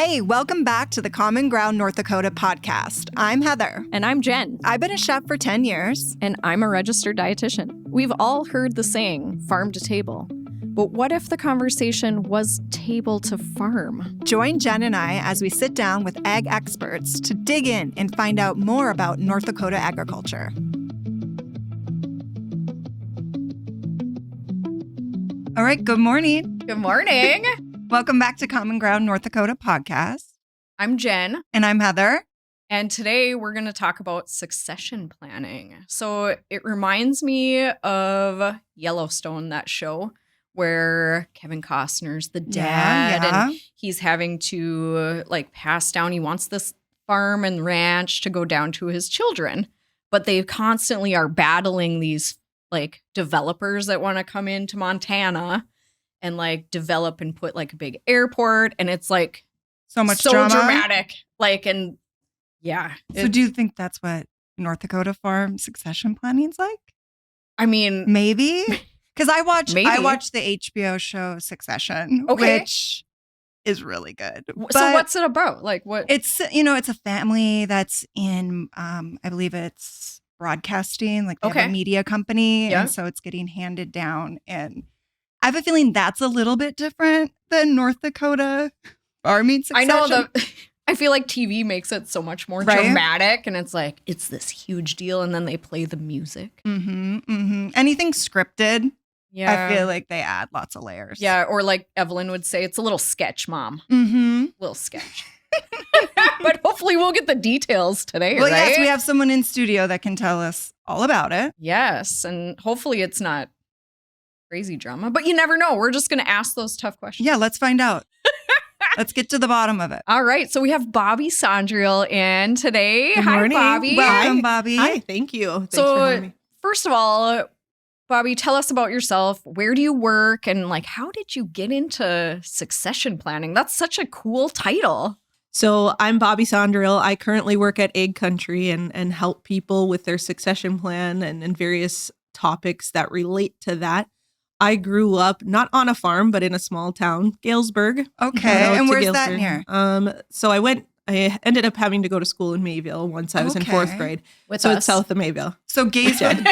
Hey, welcome back to the Common Ground North Dakota podcast. I'm Heather. And I'm Jen. I've been a chef for 10 years. And I'm a registered dietitian. We've all heard the saying, farm to table. But what if the conversation was table to farm? Join Jen and I as we sit down with ag experts to dig in and find out more about North Dakota agriculture. All right, good morning. Good morning. Welcome back to Common Ground North Dakota podcast. I'm Jen. And I'm Heather. And today we're going to talk about succession planning. So it reminds me of Yellowstone, that show where Kevin Costner's the dad and he's having to pass down. He wants this farm and ranch to go down to his children, but they constantly are battling these developers that want to come into Montana and develop and put a big airport, and it's so much so drama. dramatic. So do you think that's what North Dakota farm succession planning's like? I mean, maybe. Because I watched the HBO show Succession, which is really good. So what's it about? What? It's it's a family that's in I believe it's broadcasting, they have a media company, and so it's getting handed down. And I have a feeling that's a little bit different than North Dakota farming succession. I know I feel like TV makes it so much more dramatic, and it's this huge deal, and then they play the music. Anything scripted, I feel like they add lots of layers. Yeah, or Evelyn would say, it's a little sketch, Mom. Little sketch. But hopefully we'll get the details today, well, right? Yes, we have someone in studio that can tell us all about it. Yes, and hopefully it's not crazy drama, but you never know. We're just going to ask those tough questions. Yeah, let's find out. Let's get to the bottom of it. All right, so we have Bobbi Sondreal in today. Good morning. Hi, Bobbi. Welcome, Bobbi. Hi, thank you. Thanks for having me. First of all, Bobbi, tell us about yourself. Where do you work? And how did you get into succession planning? That's such a cool title. So I'm Bobbi Sondreal. I currently work at AgCountry and help people with their succession plan and various topics that relate to that. I grew up not on a farm, but in a small town, Galesburg. Okay, and where's that near? So I ended up having to go to school in Mayville once I was in fourth grade. It's south of Mayville. So Galesburg.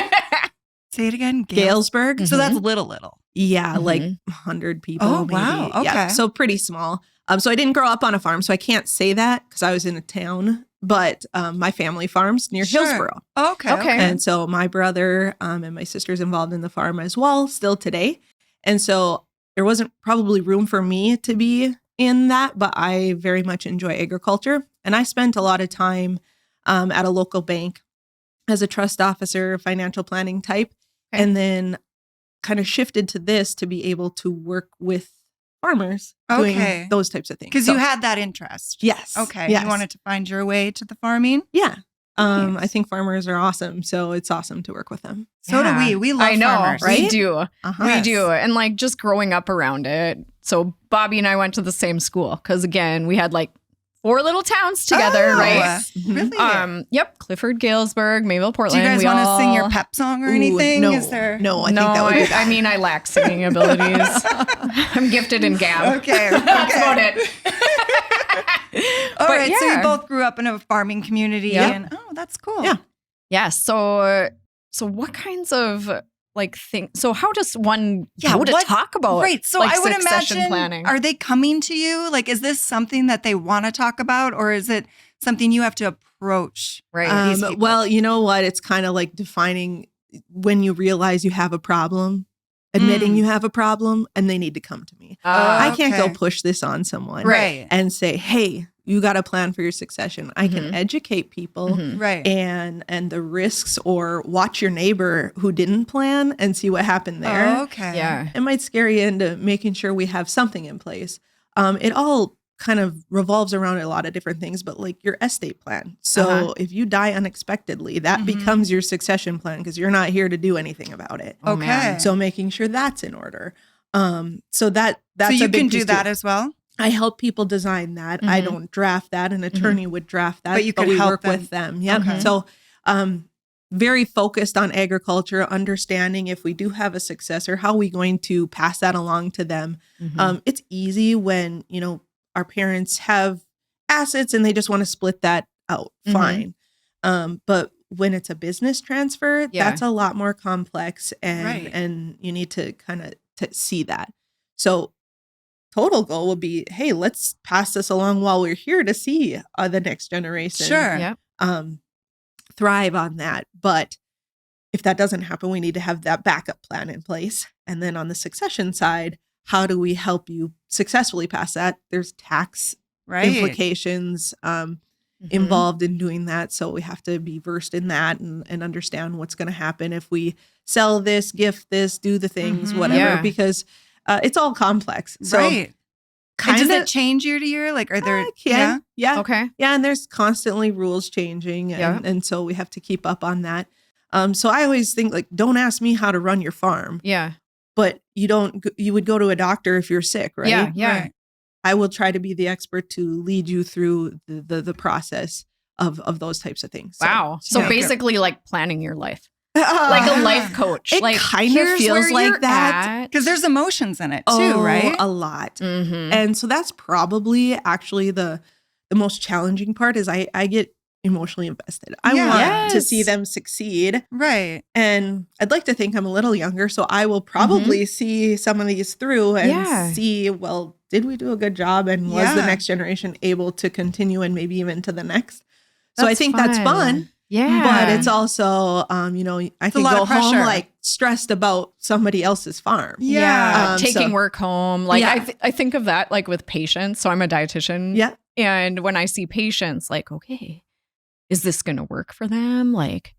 Say it again. Galesburg. So that's little. Yeah, 100 people. Oh, maybe. wow. Okay. Yeah, so pretty small. So I didn't grow up on a farm, so I can't say that because I was in a town. But my family farms near Hillsboro. Okay. And so my brother and my sister's involved in the farm as well, still today. And so there wasn't probably room for me to be in that, but I very much enjoy agriculture. And I spent a lot of time at a local bank as a trust officer, financial planning type, and then kind of shifted to this to be able to work with farmers doing those types of things. Because you had that interest. Yes. Okay. Yes. You wanted to find your way to the farming? Yeah. Nice. I think farmers are awesome. So it's awesome to work with them. So do we. We love farmers. Right? We do. Yes. We do. And just growing up around it. So Bobbi and I went to the same school because, again, we had 4 little towns together, right? Really? Yep. Clifford, Galesburg, Mayville, Portland. Do you guys want to sing your pep song or anything? No, Is there? no, I think that would be bad. I mean, I lack singing abilities. I'm gifted in gab. Okay. That's about it. All right. So you both grew up in a farming community. Yep. And that's cool. Yeah. Yeah. So what kinds of things? So how does one go to talk about? Right. So I would succession imagine, planning. Are they coming to you? Is this something that they want to talk about, or is it something you have to approach? Right. Well, you know what? It's kind of like defining when you realize you have a problem, admitting you have a problem, and they need to come to me. I can't go push this on someone and say, hey, you got a plan for your succession. I can educate people and the risks, or watch your neighbor who didn't plan and see what happened there. Oh, okay. Yeah. It might scare you into making sure we have something in place. It all kind of revolves around a lot of different things, but your estate plan. So if you die unexpectedly, that becomes your succession plan because you're not here to do anything about it. Oh, man. So making sure that's in order. So that's so you a big can do piece that too. as well. I help people design that. I don't draft that. An attorney would draft that, but we work with them. Yep. Okay. So very focused on agriculture, understanding if we do have a successor, how are we going to pass that along to them? It's easy when, our parents have assets and they just want to split that out. Fine. But when it's a business transfer, that's a lot more complex and you need to kind of see that. So total goal would be, hey, let's pass this along while we're here to see the next generation thrive on that. But if that doesn't happen, we need to have that backup plan in place. And then on the succession side, how do we help you successfully pass that? There's tax implications involved in doing that. So we have to be versed in that and understand what's going to happen if we sell this, gift this, do the things, whatever, because it's all complex. So and does it change year to year? Like, are there? Yeah. Okay. Yeah. And there's constantly rules changing. And so we have to keep up on that. So I always think, like, don't ask me how to run your farm. Yeah. But you would go to a doctor if you're sick, right? Yeah. Right. I will try to be the expert to lead you through the process of those types of things. Wow. So basically like planning your life. Like a life coach. It like, kind of feels like that. Because there's emotions in it too, right? A lot. And so that's probably actually the most challenging part is I get emotionally invested. I want to see them succeed. Right. And I'd like to think I'm a little younger, so I will probably see some of these through and see, well, did we do a good job? And was the next generation able to continue and maybe even to the next? So I think that's fun. Yeah. But it's also, I can go home like stressed about somebody else's farm. Yeah. Taking work home. Like I think of that like with patients. So I'm a dietitian. Yeah. And when I see patients, like, okay, is this going to work for them? Like,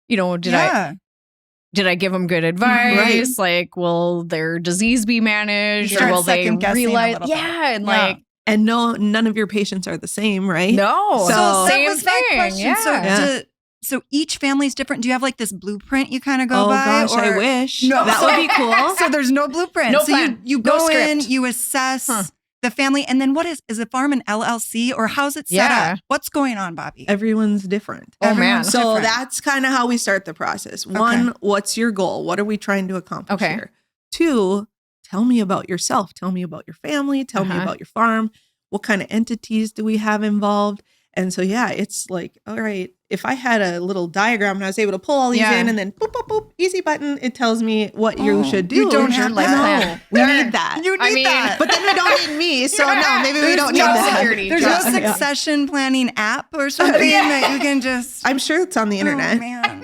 did I give them good advice? Like, will their disease be managed? Or will they realize? And like, and none of your patients are the same, right? No. So same that was my question. So each family's different. Do you have like this blueprint you kind of go by? Oh gosh, I wish. No. That would be cool. So there's no blueprint. No so plan. you go in, you assess the family, and then what is the farm an LLC or how's it set up? What's going on, Bobbi? Everyone's different. Oh man. So that's kind of how we start the process. One, what's your goal? What are we trying to accomplish here? Two, tell me about yourself. Tell me about your family. Tell me about your farm. What kind of entities do we have involved? And so, it's like, all right, if I had a little diagram and I was able to pull all these in and then boop, boop, boop, easy button, it tells me what you should do. You don't have that. We need that. You need that. But then we don't need me. So no, maybe we don't need that. There's no succession planning app or something that you can just. I'm sure it's on the internet. Oh, man.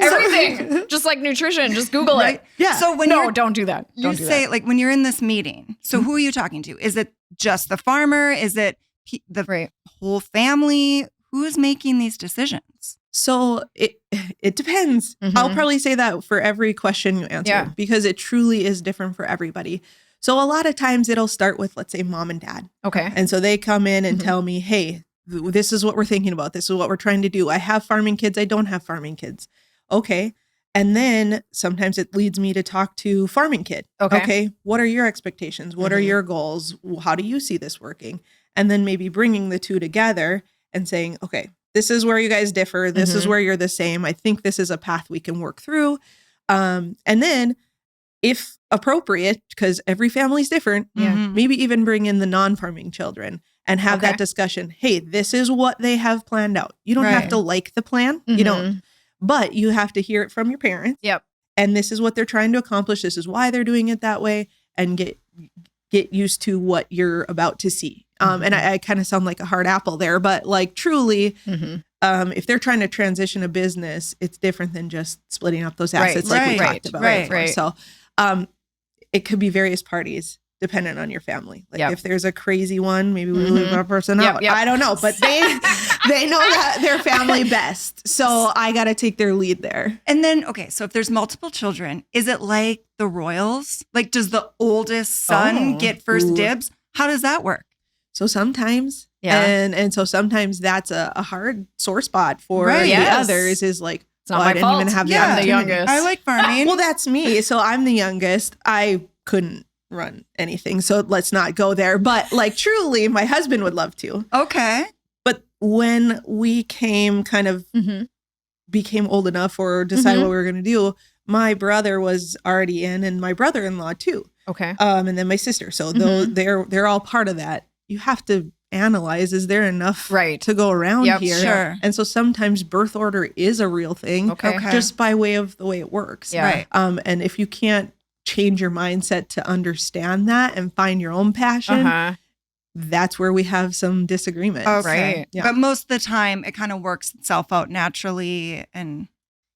Everything. Just like nutrition. Just Google it. Yeah. So don't do that. Don't do that. Like when you're in this meeting, so who are you talking to? Is it just the farmer? Is it the whole family? Who's making these decisions? So it depends. I'll probably say that for every question you answer because it truly is different for everybody. So a lot of times it'll start with, let's say, mom and dad. Okay. And so they come in and tell me, hey, this is what we're thinking about. This is what we're trying to do. I have farming kids. I don't have farming kids. Okay. And then sometimes it leads me to talk to farming kid. Okay. What are your expectations? What are your goals? How do you see this working? And then maybe bringing the two together and saying, okay, this is where you guys differ. This is where you're the same. I think this is a path we can work through. And then if appropriate, because every family's different, maybe even bring in the non-farming children and have that discussion. Hey, this is what they have planned out. You don't have to like the plan. You don't. But you have to hear it from your parents. Yep. And this is what they're trying to accomplish. This is why they're doing it that way. And get used to what you're about to see. And I kind of sound like a hard apple there, but like truly, if they're trying to transition a business, it's different than just splitting up those assets like we talked about before. So it could be various parties dependent on your family. Like if there's a crazy one, maybe we leave that person out. I don't know, but they know that their family best. So I got to take their lead there. And then, okay, so if there's multiple children, is it like the royals? Like, does the oldest son get first dibs? How does that work? So sometimes, and so sometimes that's a hard sore spot for the others is like, it's not my fault. Even have the I'm the youngest. I like farming. Well, that's me. So I'm the youngest. I couldn't run anything. So let's not go there. But like truly, my husband would love to. Okay. But when we became old enough or decided what we were going to do, my brother was already in and my brother-in-law too. Okay. And then my sister. So they're all part of that. you have to analyze, is there enough to go around here? Sure. And so sometimes birth order is a real thing just by way of the way it works. Yeah. Right. And if you can't change your mindset to understand that and find your own passion, that's where we have some disagreements. Okay. Right. Yeah. But most of the time it kind of works itself out naturally. And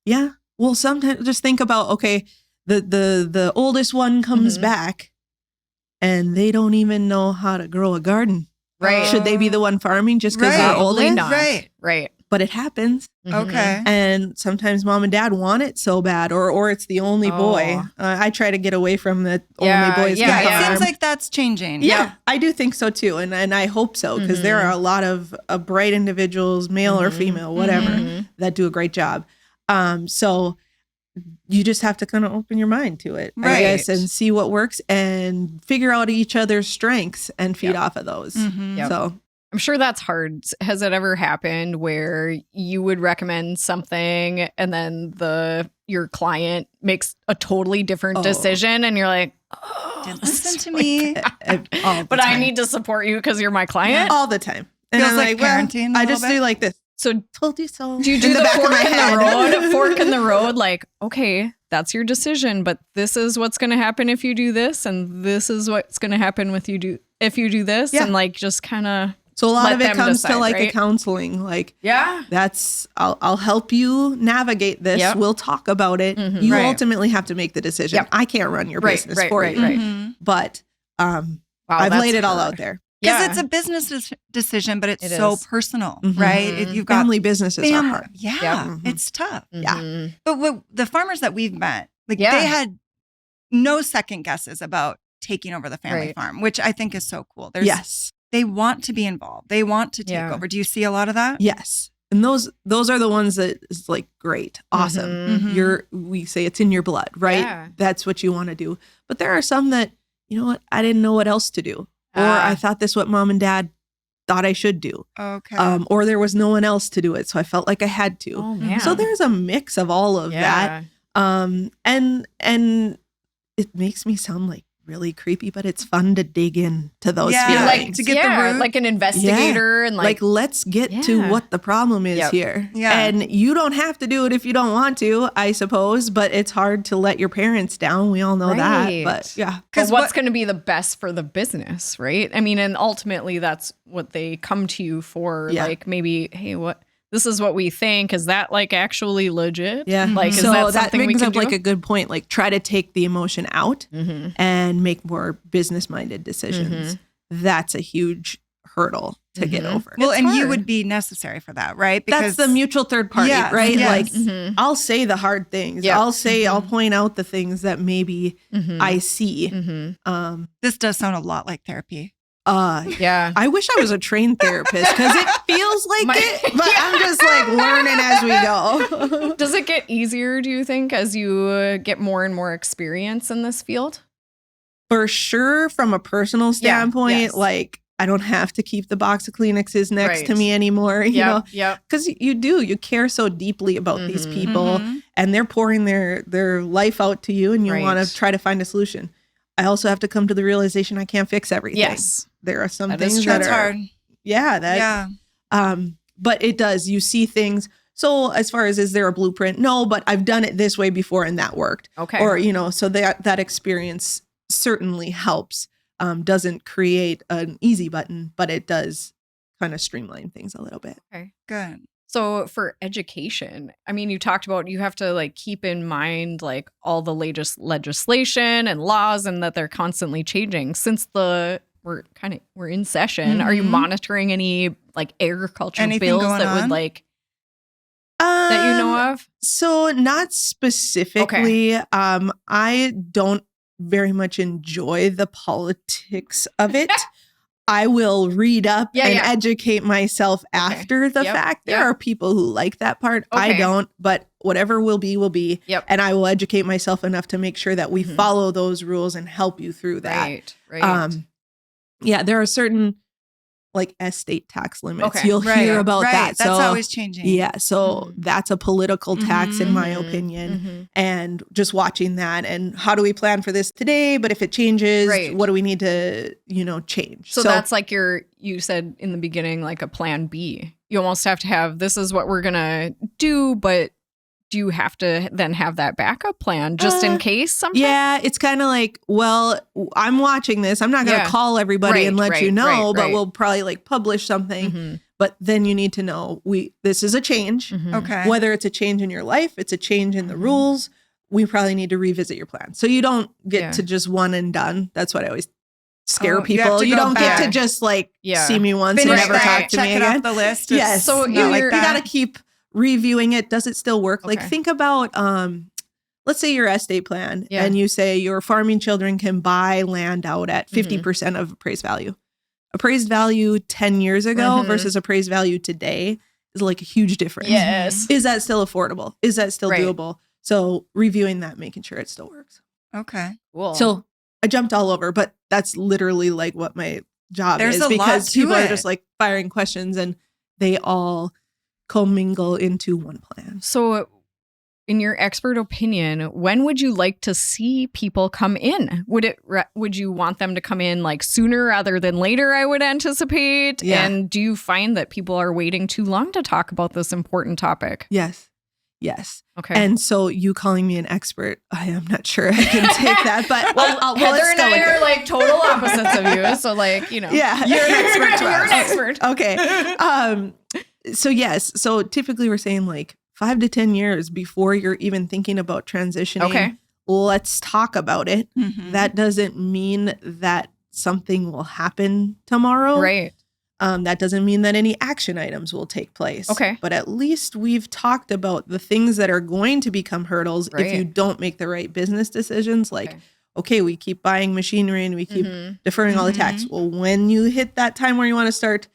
yeah. Well, sometimes just think about, okay, the oldest one comes back and they don't even know how to grow a garden. Right. Should they be the one farming just because they're older? Probably not. Right. Right. But it happens. Okay. And sometimes mom and dad want it so bad, or it's the only boy. I try to get away from the only boys. Yeah. It seems like that's changing. Yeah, I do think so too. And I hope so, because there are a lot of bright individuals, male or female, whatever, that do a great job. So you just have to kind of open your mind to it, I guess, and see what works and figure out each other's strengths and feed off of those. So I'm sure that's hard. Has it ever happened where you would recommend something and then your client makes a totally different decision and you're like, didn't listen to me. But I need to support you because you're my client? All the time. And Feels I'm like parenting. I just do like this. So told you so. Do you do the fork in the road? Like, okay, that's your decision, but this is what's going to happen if you do this, and this is what's going to happen if you do this, and like just kind of. So a lot of it comes to like a counseling, like that's I'll help you navigate this. Yep. We'll talk about it. You ultimately have to make the decision. I can't run your business for you, but I've laid it all out there. Because it's a business decision, but it's so personal, right? You've got family businesses are hard. Yeah, it's tough. Yeah. But the farmers that we've met, like they had no second guesses about taking over the family farm, which I think is so cool. They want to be involved. They want to take over. Do you see a lot of that? Yes. And those are the ones that is like, great, awesome. We say it's in your blood, right? Yeah. That's what you want to do. But there are some that, you know what, I didn't know what else to do. Or I thought this is what mom and dad thought I should do. Okay. Or there was no one else to do it. So I felt like I had to. Oh, man. So there's a mix of all of that. And it makes me sound like really creepy, but it's fun to dig into those feelings. Like to get the root. Like an investigator and like let's get to what the problem is here. Yeah. And you don't have to do it if you don't want to, I suppose, but it's hard to let your parents down. We all know that. But because what's going to be the best for the business, right? I mean, and ultimately that's what they come to you for. Like maybe, hey, this is what we think. Is that like actually legit? Yeah. Like, is so that something brings we can up do? like a good point. Like try to take the emotion out and make more business-minded decisions. That's a huge hurdle to get over. Well, and you would be necessary for that, right? Because that's the mutual third party, right? Yes. Like I'll say the hard things. I'll say, I'll point out the things that maybe I see. This does sound a lot like therapy. I wish I was a trained therapist because it feels like it, but I'm just like learning as we go. Does it get easier, do you think, as you get more and more experience in this field? For sure, from a personal standpoint, like I don't have to keep the box of Kleenexes next to me anymore, you know? Because you care so deeply about these people and they're pouring their life out to you and you want to try to find a solution. I also have to come to the realization I can't fix everything. Yes. There are some things that are hard. Yeah. But it does. You see things. So as far as, is there a blueprint? No, but I've done it this way before and that worked. Okay. Or, so that experience certainly helps. Doesn't create an easy button, but it does kind of streamline things a little bit. Okay. Good. So for education, I mean, you talked about you have to like keep in mind like all the latest legislation and laws and that they're constantly changing. Since we're in session, are you monitoring any like agriculture bills that would like that you know of? So not specifically. Okay. I don't very much enjoy the politics of it. I will read up and educate myself after the fact. There are people who like that part. I don't, but whatever will be. And I will educate myself enough to make sure that we follow those rules and help you through that. Right. There are certain like estate tax limits. Okay. You'll hear about that. That's always changing. Yeah. So that's a political tax in my opinion. Mm-hmm. And just watching that and how do we plan for this today? But if it changes, what do we need to, change? So that's like you said in the beginning, like a plan B. You almost have to have, this is what we're going to do, but do you have to then have that backup plan just in case something? Yeah, it's kind of like, well, I'm watching this. I'm not going to call everybody and let you know, but we'll probably like publish something. Mm-hmm. But then you need to know this is a change. Mm-hmm. Okay. Whether it's a change in your life, it's a change in the rules, we probably need to revisit your plan. So you don't get to just one and done. That's what I always scare people. You don't get to just like see me once and never talk to me again. Check it off the list. Yes. So you got to keep reviewing it. Does it still work? Like think about, let's say your estate plan and you say your farming children can buy land out at 50% of appraised value. Appraised value 10 years ago versus appraised value today is like a huge difference. Yes. Is that still affordable? Is that still doable? So reviewing that, making sure it still works. Okay. Cool. So I jumped all over, but that's literally like what my job is a because lot to people it. are just like firing questions and they all commingle into one plan. So in your expert opinion, when would you like to see people come in? Would you want them to come in like sooner rather than later, I would anticipate? Yeah. And do you find that people are waiting too long to talk about this important topic? Yes. Okay. And so you calling me an expert, I am not sure I can take that, but Heather and I are like total opposites of you. So like, yeah, you're an expert. You're an expert. Okay. So yes. So typically we're saying like 5 to 10 years before you're even thinking about transitioning. Okay. Let's talk about it. Mm-hmm. That doesn't mean that something will happen tomorrow. Right. That doesn't mean that any action items will take place. Okay. But at least we've talked about the things that are going to become hurdles if you don't make the right business decisions. Like, okay, we keep buying machinery and we keep deferring all the tax. Well, when you hit that time where you want to start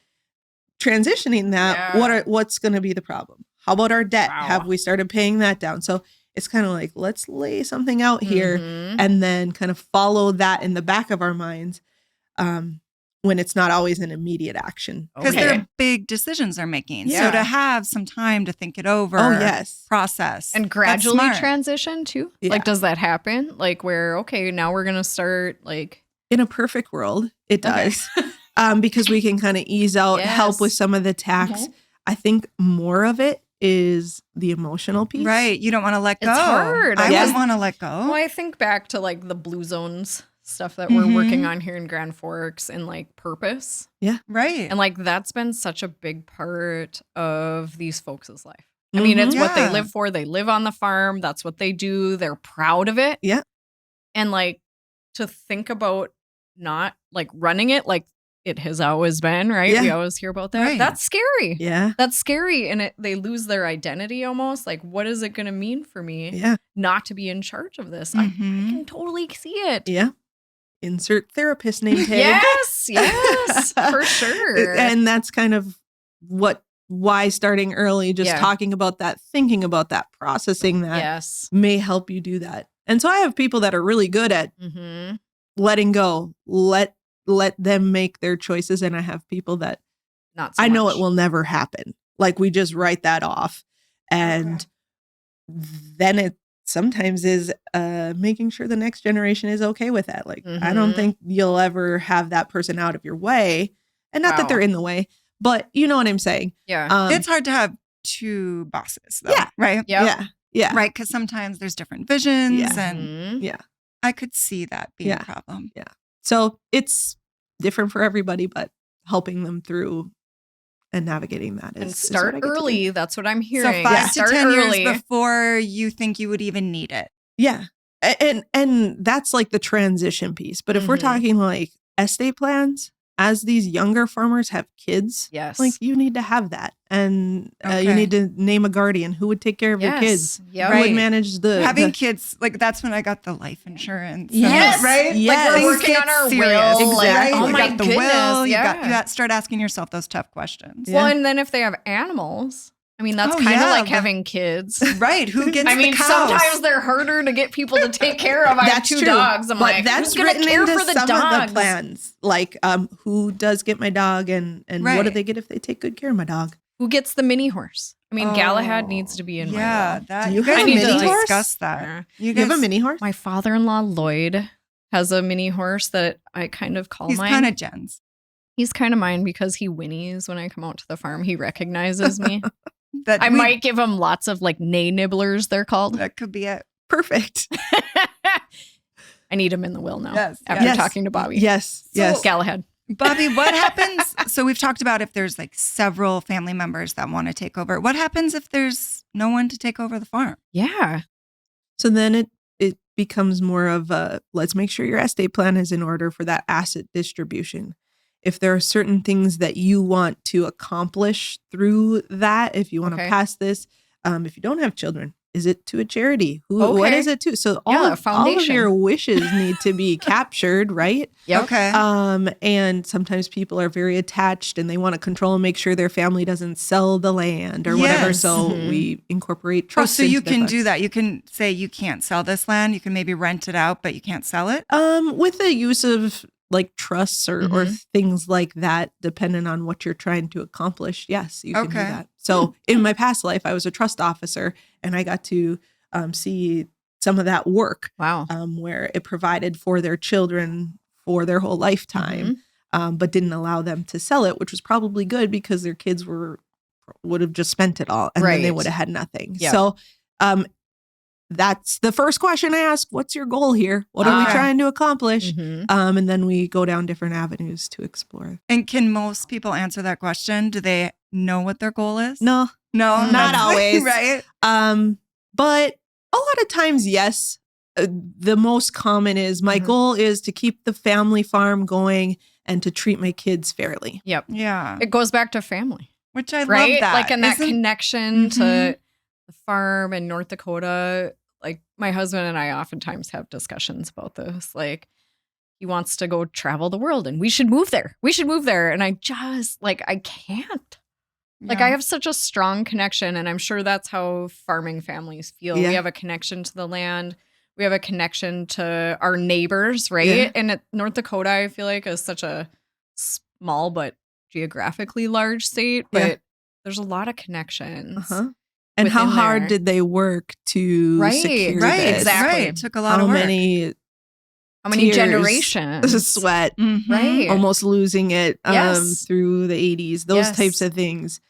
transitioning that, what's going to be the problem? How about our debt? Wow. Have we started paying that down? So it's kind of like, let's lay something out here and then kind of follow that in the back of our minds. When it's not always an immediate action. Because they're big decisions they're making. Yeah. So to have some time to think it over, process. And gradually transition too? Yeah. Like, does that happen? Like where, okay, now we're going to start like. In a perfect world, it does. Because we can kind of ease out, help with some of the tax. I think more of it is the emotional piece. Right. You don't want to let go. It's hard. I wouldn't want to let go. Well, I think back to like the Blue Zones stuff that we're working on here in Grand Forks and like purpose. Yeah. Right. And like that's been such a big part of these folks' life. I mean, it's what they live for. They live on the farm. That's what they do. They're proud of it. Yeah. And like to think about not like running it like it has always been, right? Yeah. We always hear about that. Right. That's scary. Yeah. That's scary. And they lose their identity almost. Like, what is it going to mean for me not to be in charge of this? I can totally see it. Yeah. Insert therapist name tag. Yes, for sure. And that's kind of why starting early, just talking about that, thinking about that, processing that may help you do that. And so I have people that are really good at letting go, let them make their choices. And I have people that not so I know much. it will never happen. Like we just write that off. And then it sometimes is making sure the next generation is okay with that. Like, I don't think you'll ever have that person out of your way. And not that they're in the way, but you know what I'm saying? Yeah. It's hard to have two bosses, though. Yeah. Right? Yep. Yeah. Right. Because sometimes there's different visions and Yeah. I could see that being a problem. Yeah. So it's different for everybody, but helping them through and navigating that and is start early. That's what I'm hearing. So 5 to Start 10 early. years before you think you would even need it. Yeah. And that's like the transition piece. But if we're talking like estate plans, as these younger farmers have kids, like you need to have that. And you need to name a guardian who would take care of your kids. Yep. Who would manage having kids, like that's when I got the life insurance. Yes. Right? Yes. Like we're working on our will. Exactly. Like, oh You my got the goodness. will. You got start asking yourself those tough questions. Well, and then if they have animals, I mean, that's kind of like having kids. Right. Who gets I mean, the cows? sometimes they're harder to get people to take care of. I have 2 dogs. I'm like, that's who's going to care for the some dogs? of the plans. Like, who does get my dog and what do they get if they take good care of my dog? Who gets the mini horse? I mean, Galahad needs to be in my will. That, you guys need have a mini to horse? discuss that. You have a mini horse? My father-in-law, Lloyd, has a mini horse that I kind of call He's mine. He's kind of Jen's. He's kind of mine because he whinnies when I come out to the farm. He recognizes me. I might give him lots of like nay nibblers, they're called. That could be it. Perfect. I need him in the will now. Yes. After talking to Bobbi. Yes. Yes. Galahad. Bobbi, what happens? So we've talked about if there's like several family members that want to take over. What happens if there's no one to take over the farm? Yeah. So then it becomes more of a, let's make sure your estate plan is in order for that asset distribution. If there are certain things that you want to accomplish through that, if you want to pass this, if you don't have children, is it to a charity? What is it to? So all of your wishes need to be captured, right? Yep. Okay. And sometimes people are very attached and they want to control and make sure their family doesn't sell the land or whatever. So we incorporate trust. So you can do that. You can say you can't sell this land. You can maybe rent it out, but you can't sell it. With the use of like trusts or things like that, depending on what you're trying to accomplish. Yes, you can do that. So in my past life, I was a trust officer and I got to see some of that work. Wow. Where it provided for their children for their whole lifetime, but didn't allow them to sell it, which was probably good because their kids would have just spent it all and then they would have had nothing. Yep. So that's the first question I ask. What's your goal here? What are we trying to accomplish? And then we go down different avenues to explore. And can most people answer that question? Do they know what their goal is? No, not always. Right. But a lot of times, yes. The most common is my goal is to keep the family farm going and to treat my kids fairly. Yep. Yeah. It goes back to family. Which I love that. Like in that connection to the farm in North Dakota. Like my husband and I oftentimes have discussions about this. Like he wants to go travel the world and we should move there. And I just I can't. Like I have such a strong connection and I'm sure that's how farming families feel. Yeah. We have a connection to the land. We have a connection to our neighbors, right? Yeah. And North Dakota, I feel like is such a small but geographically large state, but there's a lot of connections. And how hard did they work to secure this? Exactly. It took a lot of work. How many generations? Sweat. Right. Almost losing it through the 80s. Those types of things.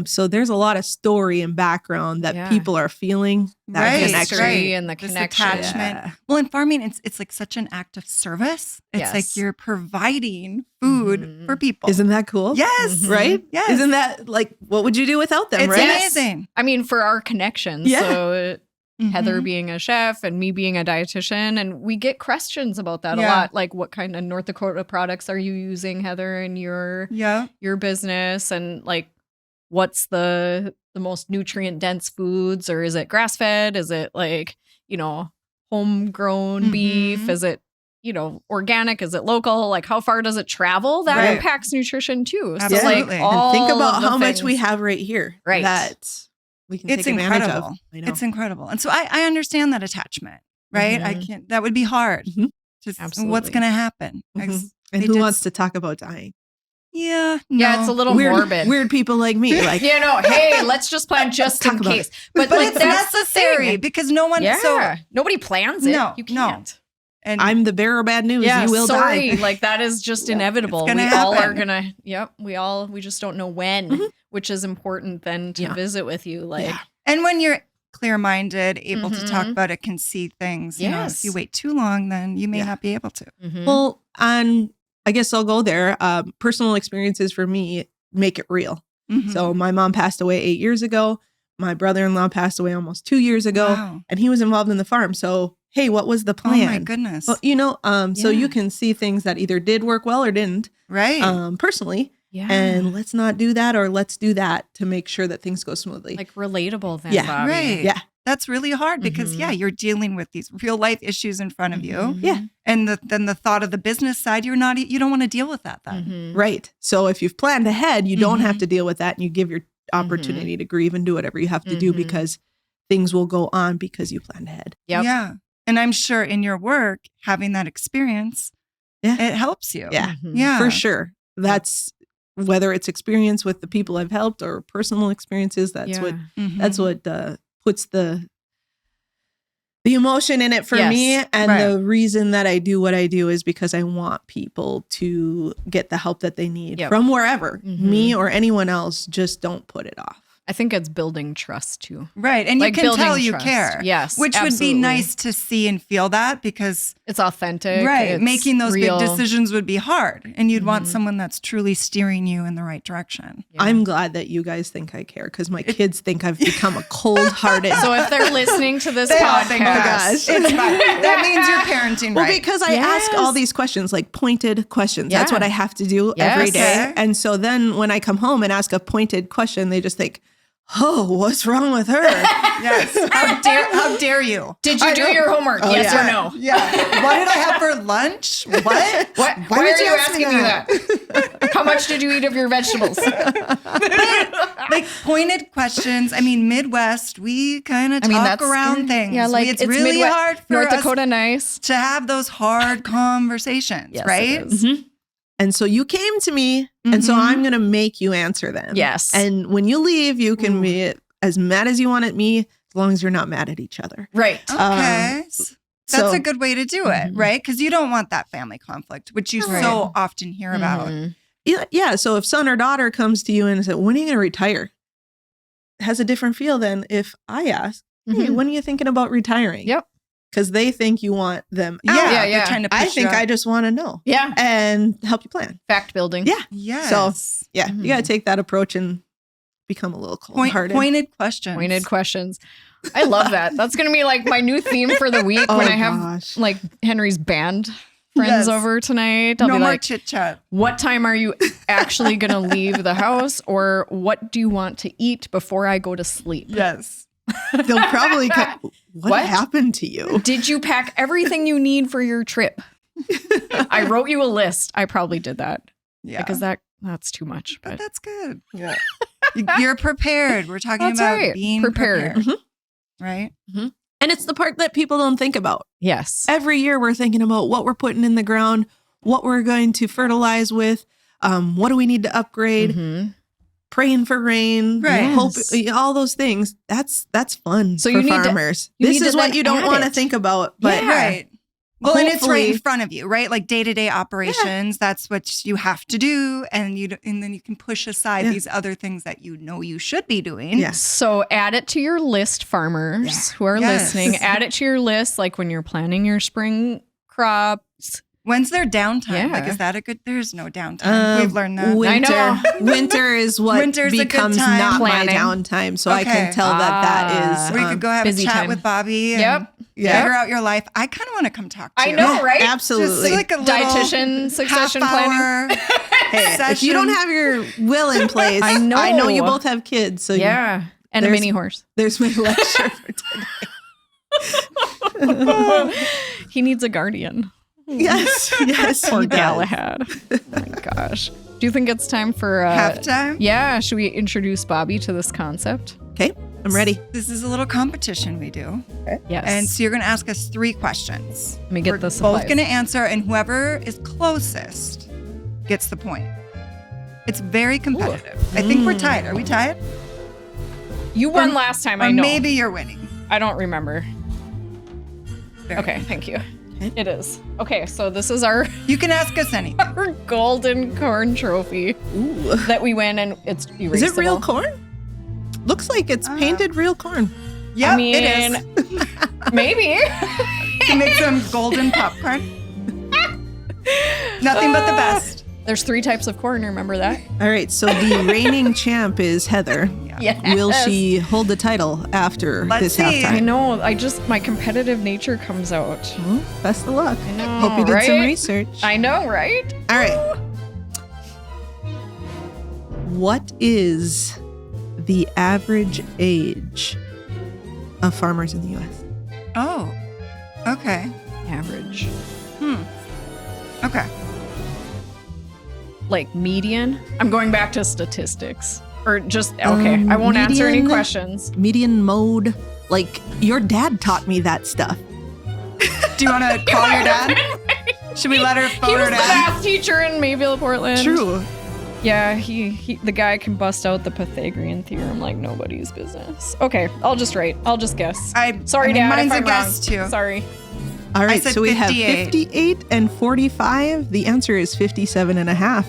So there's a lot of story and background that people are feeling. That connection and the connection. Attachment. Yeah. Well, in farming, it's like such an act of service. It's like you're providing food for people. Isn't that cool? Yes. Right? Yes. Isn't that like, what would you do without them? It's right? amazing. I mean, for our connections. Yeah. So Heather being a chef and me being a dietitian. And we get questions about that a lot. Like, what kind of North Dakota products are you using, Heather, in your business? And like, what's the most nutrient dense foods, or is it grass fed? Is it like, homegrown beef? Is it, organic? Is it local? Like how far does it travel? That impacts nutrition too. Absolutely. So like all and think about how things. much we have right here. Right. That we can take advantage of. It's incredible. And so I understand that attachment, right? That would be hard. Just what's going to happen? And who wants to talk about dying? Yeah. Yeah, it's a little morbid. Weird people like me. Like, hey, let's just plan just in case. But like, it's necessary because no one. Yeah. So nobody plans it. No, you can't. And I'm the bearer of bad news. Yeah, you will die. Like that is just inevitable. We all are gonna. Yep. We just don't know when, which is important then to visit with you. Like, and when you're clear-minded, able to talk about it, can see things. Yes. If you wait too long, then you may not be able to. Well, I guess I'll go there. Personal experiences for me make it real. So my mom passed away 8 years ago. My brother-in-law passed away almost 2 years ago, and he was involved in the farm. So, hey, what was the plan? Oh my goodness. Well, so you can see things that either did work well or didn't. Right. Personally. Yeah. And let's not do that, or let's do that to make sure that things go smoothly. Like relatable then, yeah. Bobbi. Right. Yeah. That's really hard because, you're dealing with these real life issues in front of you. Yeah. And then the thought of the business side, you don't want to deal with that then. Right. So if you've planned ahead, you don't have to deal with that, and you give your opportunity to grieve and do whatever you have to do, because things will go on because you planned ahead. Yep. Yeah. And I'm sure in your work, having that experience, it helps you. Yeah. Yeah. For sure. That's whether it's experience with the people I've helped or personal experiences. That's what puts the emotion in it for me. And the reason that I do what I do is because I want people to get the help that they need from wherever. Me or anyone else, just don't put it off. I think it's building trust too. Right. And like you can tell you trust. care. Yes. Which would be nice to see and feel that, because it's authentic. Right. It's making those real. big decisions would be hard. And you'd want someone that's truly steering you in the right direction. Yeah. I'm glad that you guys think I care, because my kids think I've become a cold-hearted. So if they're listening to this podcast, oh gosh, it's fine. That means you're parenting right. Well, because I ask all these questions, like pointed questions. That's what I have to do every day. And so then when I come home and ask a pointed question, they just think, oh, what's wrong with her? Yes. How dare you? Did you do your homework? Yes or no? Yeah. What did I have for lunch? What? Why are you asking me that? How much did you eat of your vegetables? Like pointed questions. I mean, Midwest, we kind of talk around things. Yeah, like it's really Midwest, hard for North us Dakota nice to have those hard conversations, right? It is. And so you came to me, and so I'm going to make you answer them. Yes. And when you leave, you can be as mad as you want at me, as long as you're not mad at each other. Right. Okay. That's a good way to do it, right? Because you don't want that family conflict, which you so often hear about. Yeah. So if son or daughter comes to you and says, when are you going to retire? It has a different feel than if I ask, hey, when are you thinking about retiring? Yep. Because they think you want them out. Yeah. They're trying to push I think I just want to know. Yeah. And help you plan. Fact building. Yeah. Yes. So, you got to take that approach and become a little cold-hearted. Pointed questions. Pointed questions. I love that. That's going to be like my new theme for the week when I have like Henry's band friends over tonight. I'll no be more like, chit chat. what time are you actually going to leave the house? Or what do you want to eat before I go to sleep? Yes. They'll probably what happened to you? Did you pack everything you need for your trip? I wrote you a list. I probably did that. Yeah. Because that's too much. But that's good. Yeah. You're prepared. We're talking about being prepared. Right? And it's the part that people don't think about. Yes. Every year we're thinking about what we're putting in the ground, what we're going to fertilize with, what do we need to upgrade, praying for rain, hope, all those things. That's fun for farmers. This is what you don't want to think about. But right. Well, and it's right in front of you, right? Like day-to-day operations, that's what you have to do. And then you can push aside these other things that you know you should be doing. Yes. So add it to your list, farmers who are listening. Add it to your list, like when you're planning your spring crops. When's their downtime? Like, is that a good? There's no downtime. We've learned that. Winter. I know. Winter is what becomes not my downtime. So I can tell that is. We could go have a chat with Bobbi. And figure out your life. I kind of want to come talk to you. I know, right? Absolutely. Just like a dietitian succession planning. Hey, if you don't have your will in place, I know you both have kids. So and a mini horse. There's my lecture for today. He needs a guardian. Yes. Poor Galahad. Oh my gosh. Do you think it's time for halftime? Yeah. Should we introduce Bobbi to this concept? Okay, I'm ready. This is a little competition we do. Okay. Yes. And so you're going to ask us 3 questions. Let me get the supplies. We're both going to answer, and whoever is closest gets the point. It's very competitive. I think we're tied. Are we tied? You won last time, I know. Maybe you're winning. I don't remember. Okay, thank you. It is. Okay, so this is our... You can ask us anything. Our golden corn trophy that we win, and it's erasable. Is it real corn? Looks like it's painted real corn. Yeah, it is. Maybe. To make some golden popcorn. Nothing but the best. There's 3 types of corn, remember that? All right, so the reigning champ is Heather. Yes. Will she hold the title after this halftime? I know. My competitive nature comes out. Well, best of luck. I know. Hope you did some research. I know, right? All right. What is the average age of farmers in the U.S.? Oh, okay. Average. Okay. Like median? I'm going back to statistics. Or just, okay, I won't answer any questions. Median mode. Like, your dad taught me that stuff. Do you want to call your dad? Should we let her phone He was her the dad? math teacher in Mayville, Portland. True. Yeah, the guy can bust out the Pythagorean theorem like nobody's business. Okay, I'll just write. I'll just guess. Sorry, Dad, mine's if I'm a guess wrong. too. Sorry. All right, said so we have 58. 58 and 45. The answer is 57 and a half.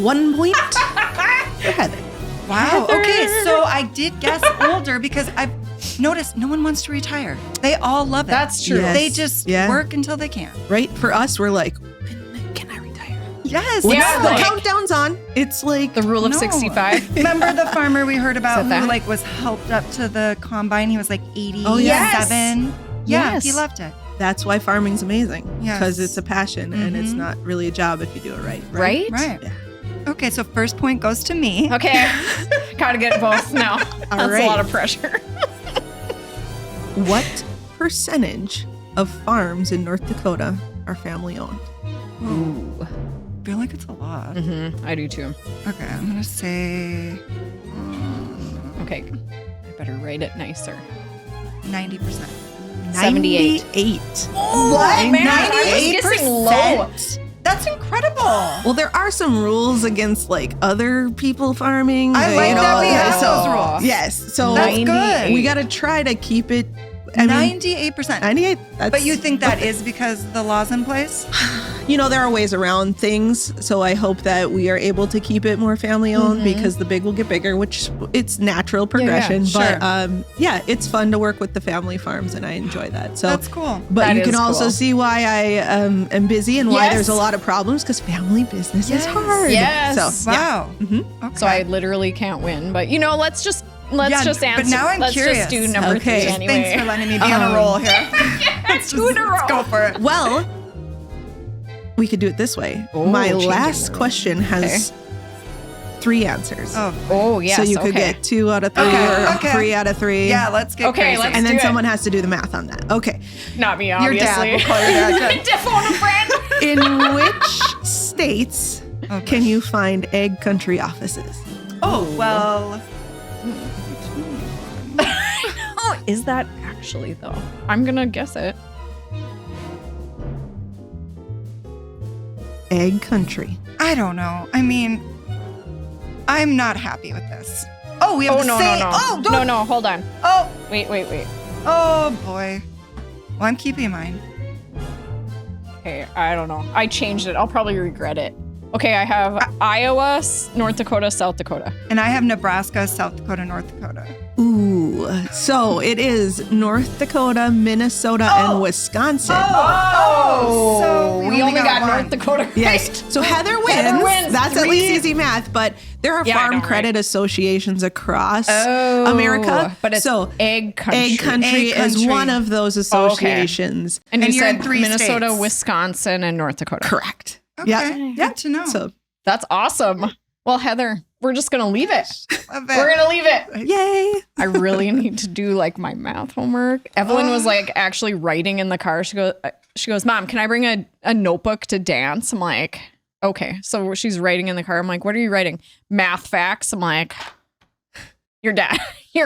1 point for Heather. Wow. Okay, so I did guess older because I've noticed no one wants to retire. They all love it. That's true. Yes. They just work until they can. Right? For us, we're like, when can I retire? Yes. Once Yeah, the like- countdown's on, it's like The rule of No. 65. Remember the farmer we heard about Is that who that? like was helped up to the combine? He was like 87. Oh, yes. Yeah, Yes. he loved it. that's why farming's amazing. Yes. Because it's a passion and it's Mhm. not really a job if you do it right. Right? Right. Yeah. Okay, so first point goes to me. Okay. Gotta get both now. That's right. a lot of pressure. What percentage of farms in North Dakota are family owned? Ooh. I feel like it's a lot. Mm-hmm. I do too. Okay, I'm gonna say Okay. I better write it nicer. 90%. 78. 98. What? Man, I was guessing low. That's incredible. Well, there are some rules against like other people farming. I like that we have so- those rules. Yes. So That's good. 98. we got to try to keep it. I mean, 98%. 98. But you think that is because the law's in place? You know, there are ways around things. So I hope that we are able to keep it more family owned because the big will get bigger, which it's natural progression. sure. But yeah, it's fun to work with the family farms and I enjoy that. So That's cool. But That you can is also cool. see why I am busy and why Yes. there's a lot of problems because family business is Yes. hard. Yes. So, yeah. Wow. Okay. So I literally can't win. But, let's just answer. But now I'm let's curious. just do number Okay. 3 Just anyway. Thanks for letting me be on a roll here. Two in a row. Let's go for it. Well, we could do it this way. Oh, My changing last the rules. question has 3 answers. Oh, yes. so you could okay. get 2 out of 3 Okay, or okay. 3 out of 3. Yeah, let's get Okay, crazy. let's And then do it. someone has to do the math on that. Okay. Not me, Your obviously. dad. We'll call your dad. Jen. Phone a friend. In which states can you find egg country offices? Oh, well. Oh, is that actually, though? I'm going to guess it. Egg country. I don't know. I mean, I'm not happy with this. Oh, we have the no, same. no, no. Oh, don't. No, hold on. Oh, Wait. oh boy. Well, I'm keeping mine. Okay, I don't know. I changed it. I'll probably regret it. Okay, I have Iowa, North Dakota, South Dakota. And I have Nebraska, South Dakota, North Dakota. Ooh. So it is North Dakota, Minnesota, and Wisconsin. Oh, so we only got one. North Dakota. Yes. So Heather wins. Heather wins. That's at 3. least easy math, but there are Yeah, I farm know, right? credit associations across Oh, America. but it's so egg country. Egg country Egg is country. one of those associations. And you And you're in said 3 Minnesota, states. Wisconsin, and North Dakota. Correct. Okay, Yeah. good to know. So That's awesome. Well, Heather, we're just going to leave it. Love it. We're going to leave it. yay. I really need to do like my math homework. Evelyn was like actually writing in the car. She goes, Mom, can I bring a notebook to dance? I'm like, okay. So she's writing in the car. I'm like, what are you writing? Math facts. I'm like, your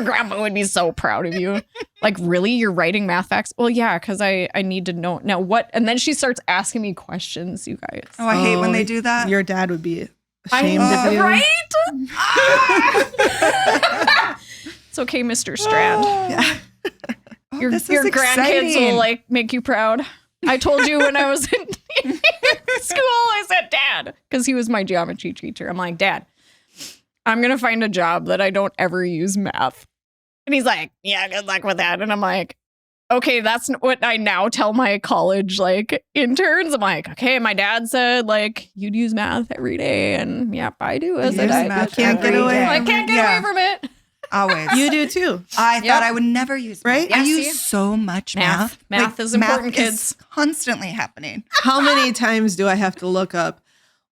grandma would be so proud of you. Like, really? You're writing math facts? Well, yeah, because I need to know. Now what? And then she starts asking me questions, you guys. Oh, I hate when they do that. Your dad would be ashamed of you. Right? It's okay, Mr. Strand. Yeah. Oh, Your this is grandkids exciting. will like make you proud. I told you when I was in school, I said, Dad, because he was my geometry teacher. I'm like, Dad, I'm going to find a job that I don't ever use math. And he's like, yeah, good luck with that. And I'm like, okay, that's what I now tell my college like interns. I'm like, okay, my dad said like you'd use math every day. And yep, I do. As a Use diet math can't get every away. day. I can't get Yeah, away from it. Always. You do too. I Yep. thought I would never use math. Right? I Yeah, use see? so much math. Math is important, math kids. Is constantly happening. How many times do I have to look up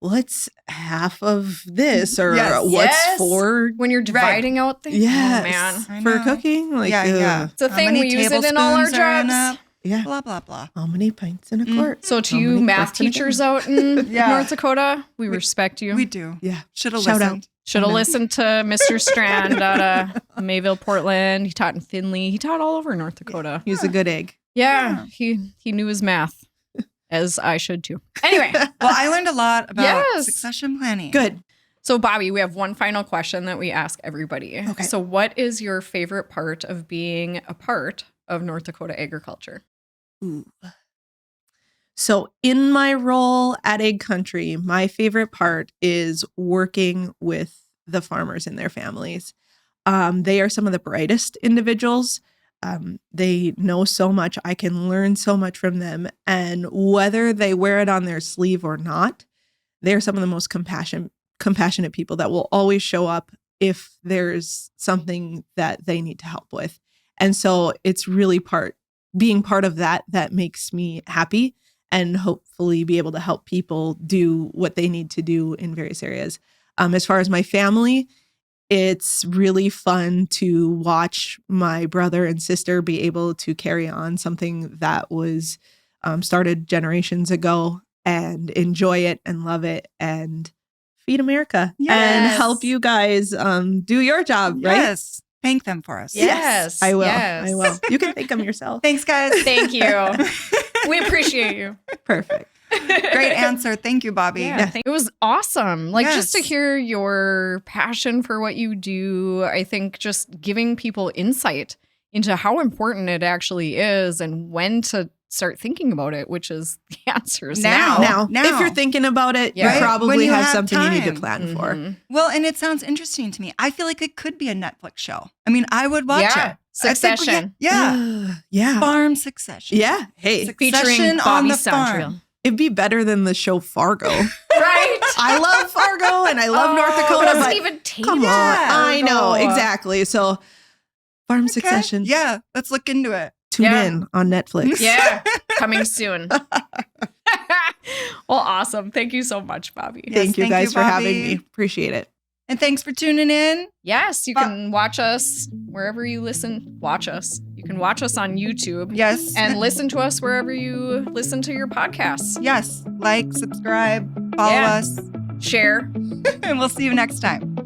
what's half of this or Yes. what's Yes. 4 When you're dividing out things. Yes. Oh, man. I for know. cooking? Like, Yeah, yeah. ugh. It's a How thing. many We use it in all our tablespoons are in jobs. Yeah. Blah, blah, blah. How many pints in a quart? So to How you many math quarts in a teachers gallon? out in Yeah. North Dakota, we respect you. We do. Yeah. Should have Shout out. listened. Should have listened to Mr. Strand out of Mayville, Portland. He taught in Findlay. He taught all over North Dakota. He's a good egg. Yeah, he knew his math, as I should too. Anyway. Well, I learned a lot about succession planning. Good. So, Bobbi, we have one final question that we ask everybody. Okay. So what is your favorite part of being a part of North Dakota agriculture? Ooh. So in my role at AgCountry, my favorite part is working with the farmers and their families. They are some of the brightest individuals. They know so much. I can learn so much from them. And whether they wear it on their sleeve or not, they're some of the most compassionate people that will always show up if there's something that they need to help with. And so it's really being part of that makes me happy and hopefully be able to help people do what they need to do in various areas. As far as my family, it's really fun to watch my brother and sister be able to carry on something that was started generations ago and enjoy it and love it and feed America and help you guys do your job, right? Yes. Thank them for us. Yes. I will. Yes. I will. You can thank them yourself. Thanks, guys. Thank you. We appreciate you. Perfect. Great answer. Thank you, Bobbi. Yeah. It was awesome. Just to hear your passion for what you do, I think just giving people insight into how important it actually is and when to start thinking about it, which is the answers now. If you're thinking about it, you probably have something you need to plan for. Well, and it sounds interesting to me. I feel like it could be a Netflix show. I mean, I would watch it. Succession. Yeah. Farm Succession. Yeah. Hey. Featuring Bobbi Sondreal. It'd be better than the show Fargo. Right. I love Fargo and I love North Dakota. It doesn't even taste. Come on. I know. Exactly. So Farm Succession. Yeah. Let's look into it. Tune in on Netflix. Yeah. Coming soon. Well, awesome. Thank you so much, Bobbi. Yes, thank you guys for having me. Appreciate it. And thanks for tuning in. Yes, you can watch us wherever you listen. Watch us. You can watch us on YouTube. Yes. And listen to us wherever you listen to your podcasts. Yes. Like, subscribe, follow us. Share. And we'll see you next time.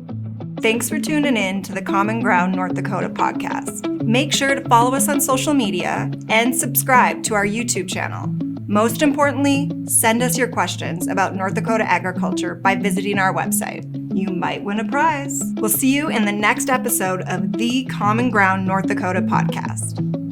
Thanks for tuning in to the Common Ground North Dakota podcast. Make sure to follow us on social media and subscribe to our YouTube channel. Most importantly, send us your questions about North Dakota agriculture by visiting our website. You might win a prize. We'll see you in the next episode of the Common Ground North Dakota podcast.